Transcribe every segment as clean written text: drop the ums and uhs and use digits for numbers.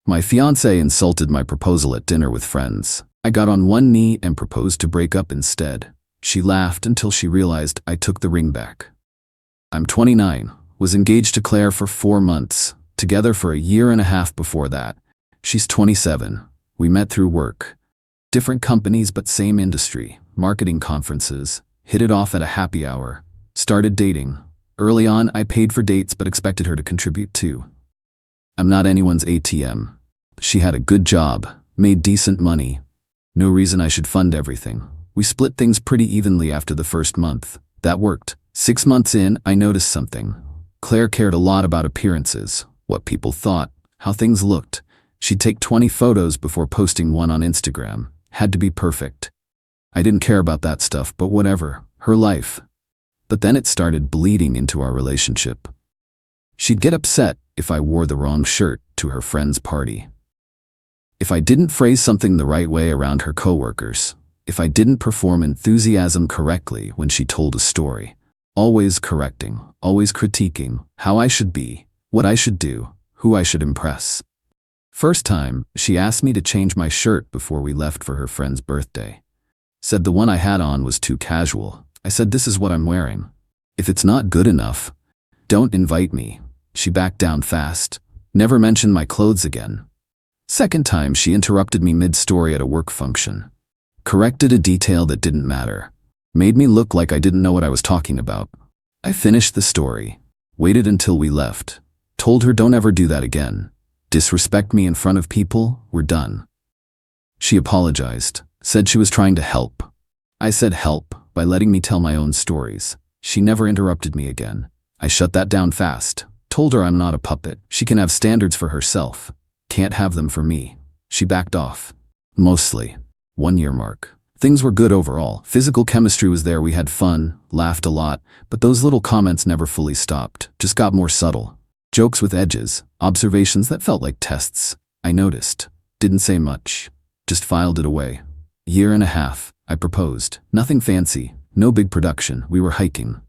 My fiancé insulted my proposal at dinner with friends. I got on one knee and proposed to break up instead. She laughed until she realized I took the ring back. I'm 29, was engaged to Claire for 4 months, together for a year and a half before that. She's 27. We met through work. Different companies but same industry, marketing conferences, hit it off at a happy hour, started dating. Early on, I paid for dates but expected her to contribute too. I'm not anyone's ATM. She had a good job, made decent money. No reason I should fund everything. We split things pretty evenly after the first month. That worked. 6 months in, I noticed something. Claire cared a lot about appearances, what people thought, how things looked. She'd take 20 photos before posting one on Instagram. Had to be perfect. I didn't care about that stuff, but whatever. Her life. But then it started bleeding into our relationship. She'd get upset if I wore the wrong shirt to her friend's party. If I didn't phrase something the right way around her coworkers. If I didn't perform enthusiasm correctly when she told a story. Always correcting, always critiquing how I should be, what I should do, who I should impress. First time, she asked me to change my shirt before we left for her friend's birthday. Said the one I had on was too casual. I said, this is what I'm wearing. If it's not good enough, don't invite me. She backed down fast. Never mentioned my clothes again. Second time, she interrupted me mid-story at a work function. Corrected a detail that didn't matter. Made me look like I didn't know what I was talking about. I finished the story. Waited until we left. Told her don't ever do that again. Disrespect me in front of people, we're done. She apologized. Said she was trying to help. I said help by letting me tell my own stories. She never interrupted me again. I shut that down fast. Told her I'm not a puppet. She can have standards for herself. Can't have them for me. She backed off. Mostly. 1 year mark. Things were good overall. Physical chemistry was there, we had fun, laughed a lot, but those little comments never fully stopped, just got more subtle. Jokes with edges, observations that felt like tests. I noticed. Didn't say much. Just filed it away. Year and a half, I proposed. Nothing fancy, no big production, we were hiking.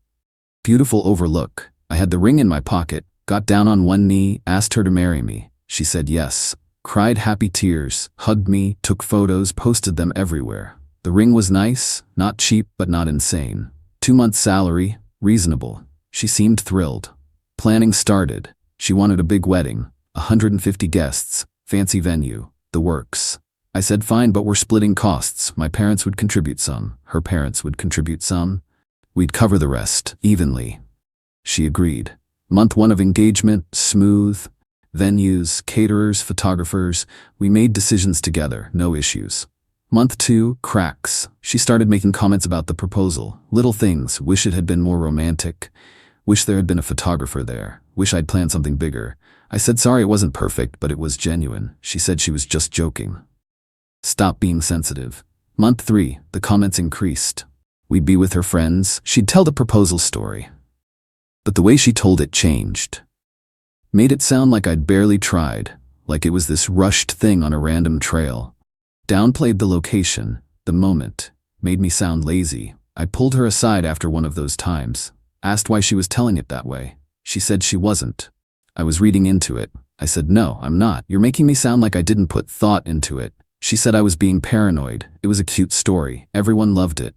Beautiful overlook. I had the ring in my pocket, got down on one knee, asked her to marry me. She said yes. Cried happy tears, hugged me, took photos, posted them everywhere. The ring was nice, not cheap but not insane. 2 months salary, reasonable. She seemed thrilled. Planning started. She wanted a big wedding, 150 guests, fancy venue, the works. I said fine, but we're splitting costs. My parents would contribute some, her parents would contribute some. We'd cover the rest, evenly. She agreed. Month 1 of engagement, smooth. Venues, caterers, photographers, we made decisions together, no issues. Month 2, cracks. She started making comments about the proposal. Little things, wish it had been more romantic. Wish there had been a photographer there. Wish I'd planned something bigger. I said sorry it wasn't perfect, but it was genuine. She said she was just joking. Stop being sensitive. Month 3, the comments increased. We'd be with her friends. She'd tell the proposal story. But the way she told it changed. Made it sound like I'd barely tried, like it was this rushed thing on a random trail. Downplayed the location, the moment, made me sound lazy. I pulled her aside after one of those times, asked why she was telling it that way. She said she wasn't. I was reading into it. I said, no, I'm not. You're making me sound like I didn't put thought into it. She said I was being paranoid. It was a cute story. Everyone loved it.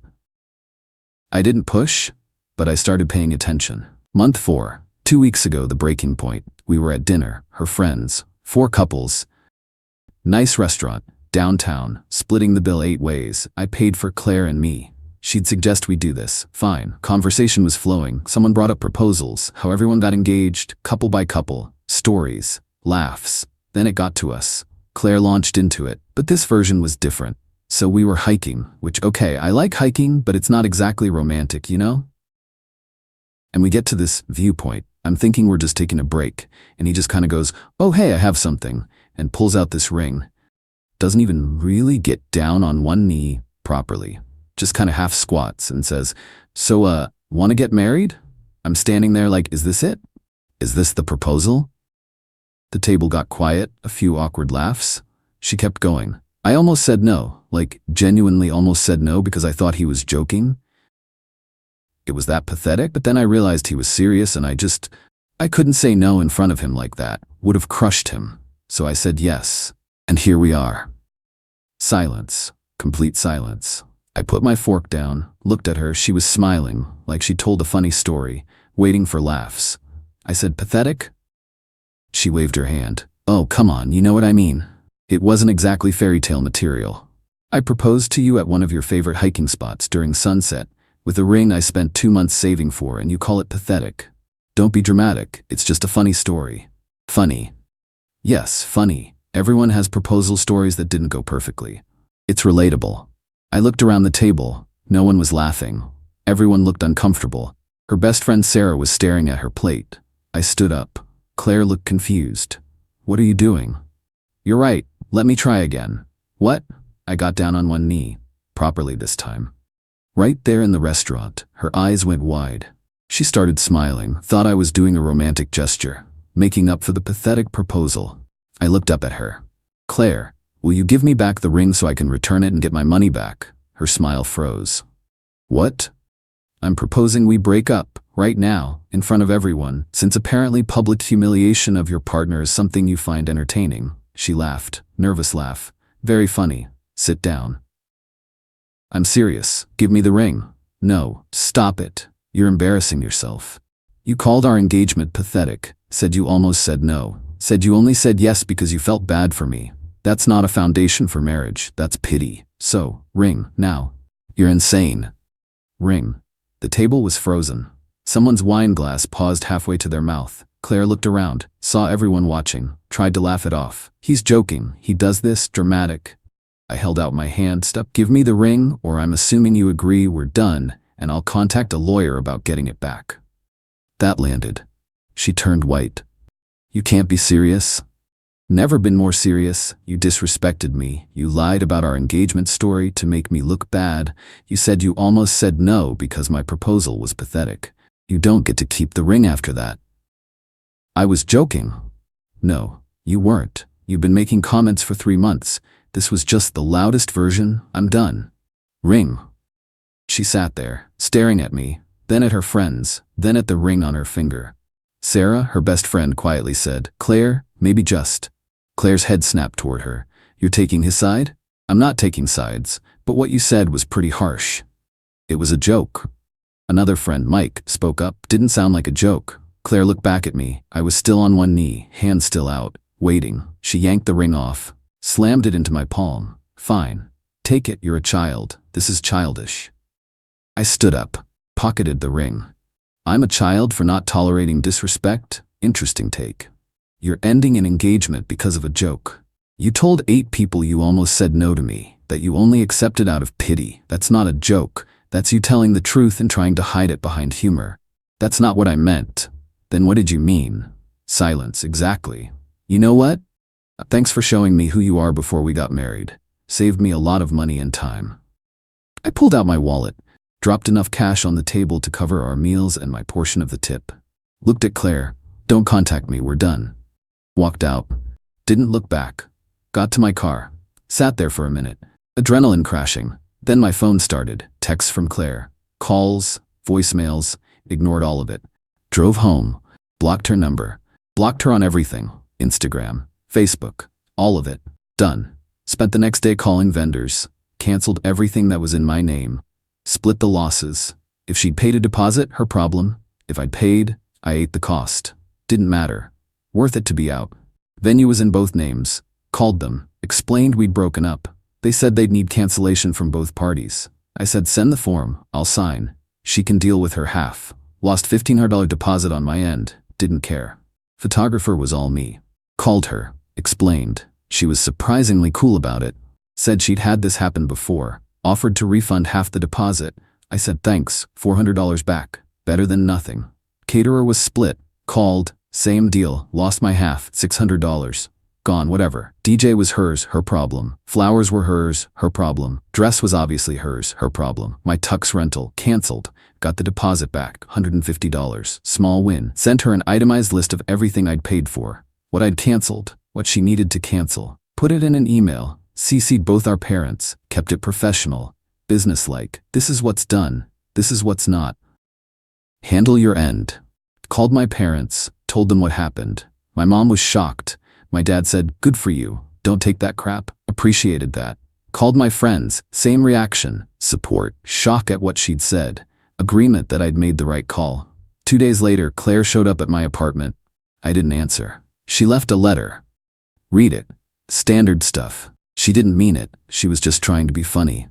I didn't push, but I started paying attention. Month 4. 2 weeks ago, the breaking point. We were at dinner, her friends, 4 couples. Nice restaurant, downtown, splitting the bill 8 ways. I paid for Claire and me. She'd suggest we do this. Fine. Conversation was flowing. Someone brought up proposals, how everyone got engaged, couple by couple, stories, laughs. Then it got to us. Claire launched into it, but this version was different. So we were hiking, which, okay, I like hiking, but it's not exactly romantic, you know? And we get to this viewpoint. I'm thinking we're just taking a break, and he just kind of goes, oh hey, I have something, and pulls out this ring. Doesn't even really get down on one knee properly. Just kind of half squats and says, so, want to get married? I'm standing there like, is this it? Is this the proposal? The table got quiet, a few awkward laughs. She kept going. I almost said no, like genuinely almost said no because I thought he was joking. It was that pathetic, but then I realized he was serious and I couldn't say no in front of him like that. Would have crushed him. so I said yes. And here we are. Silence. Complete silence. I put my fork down, looked at her. She was smiling, like she told a funny story, waiting for laughs. I said, pathetic? She waved her hand. Oh, come on, you know what I mean. It wasn't exactly fairy tale material. I proposed to you at one of your favorite hiking spots during sunset, with a ring I spent 2 months saving for, and you call it pathetic. Don't be dramatic, it's just a funny story. Funny. Yes, funny. Everyone has proposal stories that didn't go perfectly. It's relatable. I looked around the table. No one was laughing. Everyone looked uncomfortable. Her best friend Sarah was staring at her plate. I stood up. Claire looked confused. What are you doing? You're right. Let me try again. What? I got down on one knee. Properly this time. Right there in the restaurant, her eyes went wide. She started smiling, thought I was doing a romantic gesture, making up for the pathetic proposal. I looked up at her. Claire, will you give me back the ring so I can return it and get my money back? Her smile froze. What? I'm proposing we break up, right now, in front of everyone, since apparently public humiliation of your partner is something you find entertaining. She laughed, nervous laugh. Very funny. Sit down. I'm serious. Give me the ring. No, stop it. You're embarrassing yourself. You called our engagement pathetic, said you almost said no, said you only said yes because you felt bad for me. That's not a foundation for marriage, that's pity. So, ring, now. You're insane. Ring. The table was frozen. Someone's wine glass paused halfway to their mouth. Claire looked around, saw everyone watching, tried to laugh it off. He's joking, he does this, dramatic. I held out my hand. Stop. Give me the ring, or I'm assuming you agree we're done, and I'll contact a lawyer about getting it back. That landed. She turned white. You can't be serious. Never been more serious. You disrespected me. You lied about our engagement story to make me look bad. You said you almost said no because my proposal was pathetic. You don't get to keep the ring after that. I was joking. No, you weren't. You've been making comments for 3 months. This was just the loudest version. I'm done. Ring. She sat there, staring at me, then at her friends, then at the ring on her finger. Sarah, her best friend, quietly said, Claire, maybe just. Claire's head snapped toward her. You're taking his side? I'm not taking sides, but what you said was pretty harsh. It was a joke. Another friend, Mike, spoke up. Didn't sound like a joke. Claire looked back at me. I was still on one knee, hand still out, waiting. She yanked the ring off, slammed it into my palm. Fine. Take it, you're a child. This is childish. I stood up, pocketed the ring. I'm a child for not tolerating disrespect? Interesting take. You're ending an engagement because of a joke. You told 8 people you almost said no to me, that you only accepted out of pity. That's not a joke. That's you telling the truth and trying to hide it behind humor. That's not what I meant. Then what did you mean? Silence, exactly. You know what? Thanks for showing me who you are before we got married. Saved me a lot of money and time. I pulled out my wallet, dropped enough cash on the table to cover our meals and my portion of the tip. Looked at Claire. Don't contact me, we're done. Walked out. Didn't look back. Got to my car. Sat there for a minute. Adrenaline crashing. Then my phone started. Texts from Claire. Calls, voicemails. Ignored all of it. Drove home. Blocked her number. Blocked her on everything. Instagram, Facebook, all of it. Done. Spent the next day calling vendors. Canceled everything that was in my name. Split the losses. If she'd paid a deposit, her problem. If I'd paid, I ate the cost. Didn't matter. Worth it to be out. Venue was in both names. Called them. Explained we'd broken up. They said they'd need cancellation from both parties. I said send the form, I'll sign. She can deal with her half. Lost $1,500 deposit on my end. Didn't care. Photographer was all me. Called her. Explained. She was surprisingly cool about it. Said she'd had this happen before. Offered to refund half the deposit. I said thanks, $400 back. Better than nothing. Caterer was split. Called. Same deal. Lost my half, $600. Gone, whatever. DJ was hers, her problem. Flowers were hers, her problem. Dress was obviously hers, her problem. My tux rental, canceled. Got the deposit back, $150. Small win. Sent her an itemized list of everything I'd paid for. What I'd canceled, what she needed to cancel. Put it in an email. CC'd both our parents. Kept it professional. Businesslike. This is what's done. This is what's not. Handle your end. Called my parents. Told them what happened. My mom was shocked. My dad said, "Good for you. Don't take that crap." Appreciated that. Called my friends, same reaction, support, shock at what she'd said, agreement that I'd made the right call. 2 days later, Claire showed up at my apartment. I didn't answer. She left a letter. Read it. Standard stuff. She didn't mean it. She was just trying to be funny.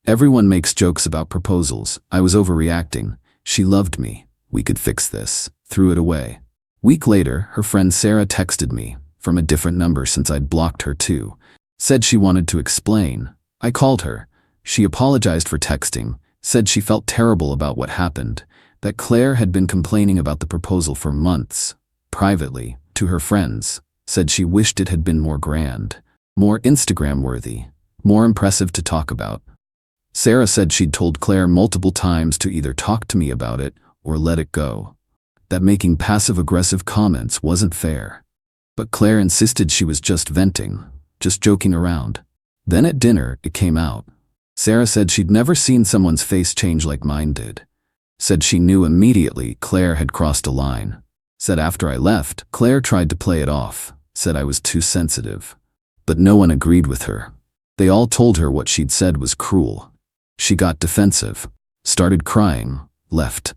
Everyone makes jokes about proposals. I was overreacting. She loved me. We could fix this. Threw it away. Week later, her friend Sarah texted me, from a different number since I'd blocked her too. Said she wanted to explain. I called her. She apologized for texting, said she felt terrible about what happened, that Claire had been complaining about the proposal for months. Privately, to her friends, said she wished it had been more grand, more Instagram-worthy, more impressive to talk about. Sarah said she'd told Claire multiple times to either talk to me about it or let it go, that making passive-aggressive comments wasn't fair. But Claire insisted she was just venting, just joking around. Then at dinner, it came out. Sarah said she'd never seen someone's face change like mine did. Said she knew immediately Claire had crossed a line. Said after I left, Claire tried to play it off, said I was too sensitive. But no one agreed with her. They all told her what she'd said was cruel. She got defensive, started crying, left.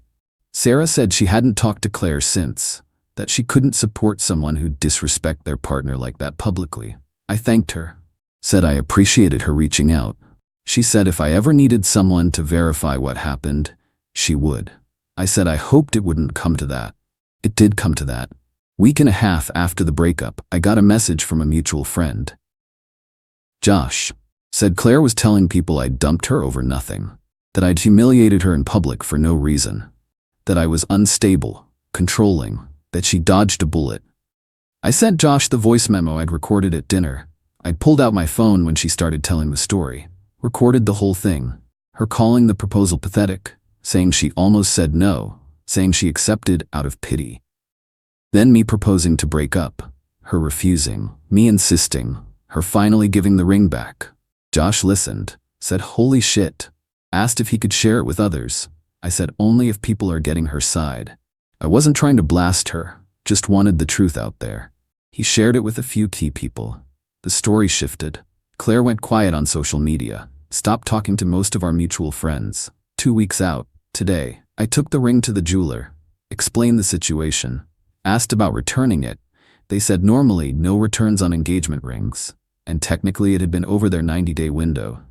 Sarah said she hadn't talked to Claire since, that she couldn't support someone who'd disrespect their partner like that publicly. I thanked her. Said I appreciated her reaching out. She said if I ever needed someone to verify what happened, she would. I said I hoped it wouldn't come to that. It did come to that. Week and a half after the breakup, I got a message from a mutual friend. Josh. Said Claire was telling people I'd dumped her over nothing, that I'd humiliated her in public for no reason, that I was unstable, controlling, that she dodged a bullet. I sent Josh the voice memo I'd recorded at dinner. I'd pulled out my phone when she started telling the story, recorded the whole thing, her calling the proposal pathetic, saying she almost said no, saying she accepted out of pity. Then me proposing to break up, her refusing, me insisting, her finally giving the ring back. Josh listened, said holy shit, asked if he could share it with others. I said only if people are getting her side. I wasn't trying to blast her, just wanted the truth out there. He shared it with a few key people. The story shifted. Claire went quiet on social media, stopped talking to most of our mutual friends. 2 weeks out, today, I took the ring to the jeweler, explained the situation, asked about returning it. They said normally no returns on engagement rings, and technically it had been over their 90-day window.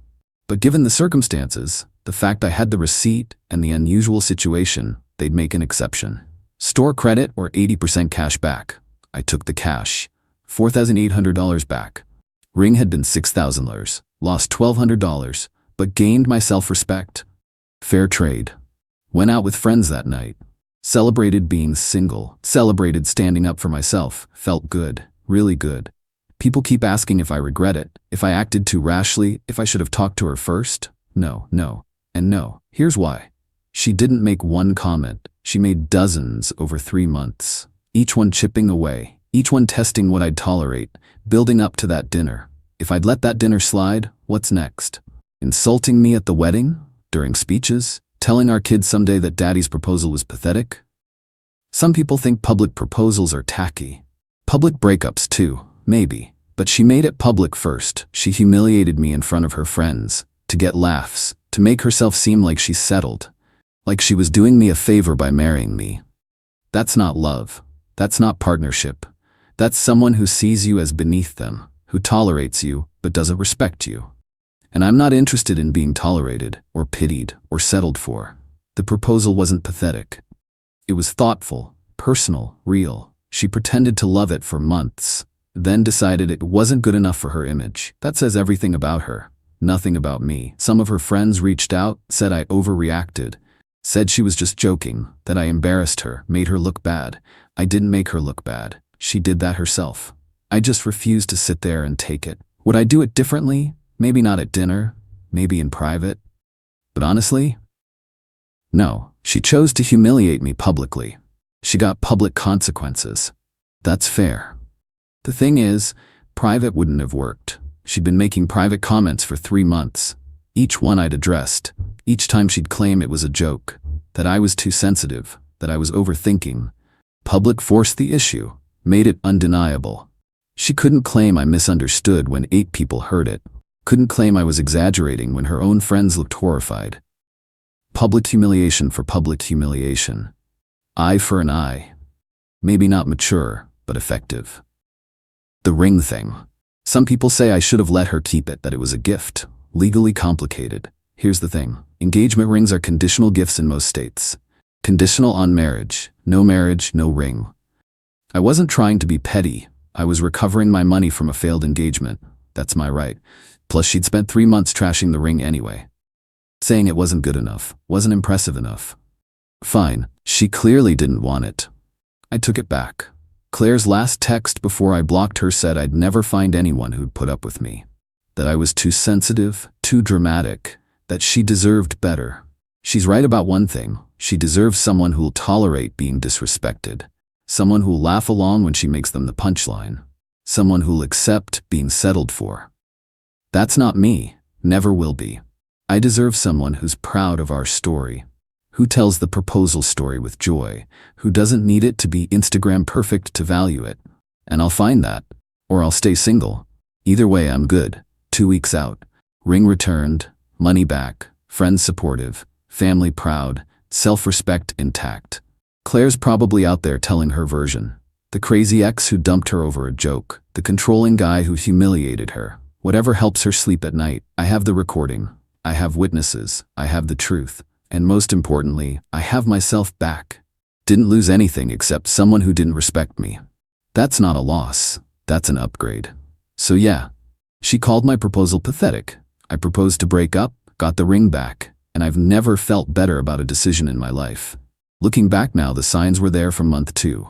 But given the circumstances, the fact I had the receipt and the unusual situation, they'd make an exception. Store credit or 80% cash back. I took the cash, $4,800 back. Ring had been $6,000, lost $1,200, but gained my self-respect. Fair trade. Went out with friends that night. Celebrated being single, celebrated standing up for myself, felt good, really good. People keep asking if I regret it, if I acted too rashly, if I should have talked to her first. No, and no. Here's why. She didn't make one comment. She made dozens over 3 months, each one chipping away, each one testing what I'd tolerate, building up to that dinner. If I'd let that dinner slide, what's next? Insulting me at the wedding? During speeches? Telling our kids someday that daddy's proposal was pathetic? Some people think public proposals are tacky. Public breakups too, maybe. But she made it public first. She humiliated me in front of her friends, to get laughs, to make herself seem like she's settled. Like she was doing me a favor by marrying me. That's not love. That's not partnership. That's someone who sees you as beneath them, who tolerates you, but doesn't respect you. And I'm not interested in being tolerated, or pitied, or settled for. The proposal wasn't pathetic. It was thoughtful, personal, real. She pretended to love it for months, then decided it wasn't good enough for her image. That says everything about her, nothing about me. Some of her friends reached out, said I overreacted, said she was just joking, that I embarrassed her, made her look bad. I didn't make her look bad. She did that herself. I just refused to sit there and take it. Would I do it differently? Maybe not at dinner, maybe in private. But honestly, no. She chose to humiliate me publicly. She got public consequences. That's fair. The thing is, private wouldn't have worked. She'd been making private comments for 3 months. Each one I'd addressed. Each time she'd claim it was a joke, that I was too sensitive, that I was overthinking. Public forced the issue, made it undeniable. She couldn't claim I misunderstood when 8 people heard it. Couldn't claim I was exaggerating when her own friends looked horrified. Public humiliation for public humiliation. Eye for an eye. Maybe not mature, but effective. The ring thing. Some people say I should have let her keep it, that it was a gift. Legally complicated. Here's the thing. Engagement rings are conditional gifts in most states. Conditional on marriage, no ring. I wasn't trying to be petty. I was recovering my money from a failed engagement. That's my right. Plus she'd spent 3 months trashing the ring anyway. Saying it wasn't good enough, wasn't impressive enough. Fine, she clearly didn't want it. I took it back. Claire's last text before I blocked her said I'd never find anyone who'd put up with me. That I was too sensitive, too dramatic, that she deserved better. She's right about one thing. She deserves someone who'll tolerate being disrespected. Someone who'll laugh along when she makes them the punchline. Someone who'll accept being settled for. That's not me. Never will be. I deserve someone who's proud of our story. Who tells the proposal story with joy. Who doesn't need it to be Instagram perfect to value it. And I'll find that. Or I'll stay single. Either way, I'm good. 2 weeks out. Ring returned. Money back. Friends supportive. Family proud. Self-respect intact. Claire's probably out there telling her version. The crazy ex who dumped her over a joke. The controlling guy who humiliated her. Whatever helps her sleep at night. I have the recording. I have witnesses. I have the truth. And most importantly, I have myself back. Didn't lose anything except someone who didn't respect me. That's not a loss. That's an upgrade. So yeah, she called my proposal pathetic. I proposed to break up, got the ring back, and I've never felt better about a decision in my life. Looking back now, the signs were there from month 2.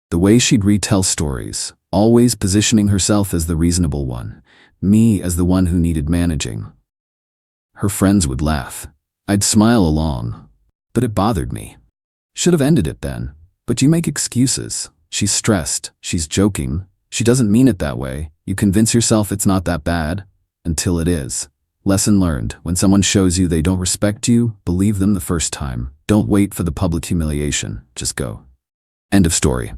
The way she'd retell stories, always positioning herself as the reasonable one, me as the one who needed managing. Her friends would laugh. I'd smile along, but it bothered me. Should have ended it then, but you make excuses. She's stressed, she's joking, she doesn't mean it that way. You convince yourself it's not that bad, until it is. Lesson learned, when someone shows you they don't respect you, believe them the first time. Don't wait for the public humiliation, just go. End of story.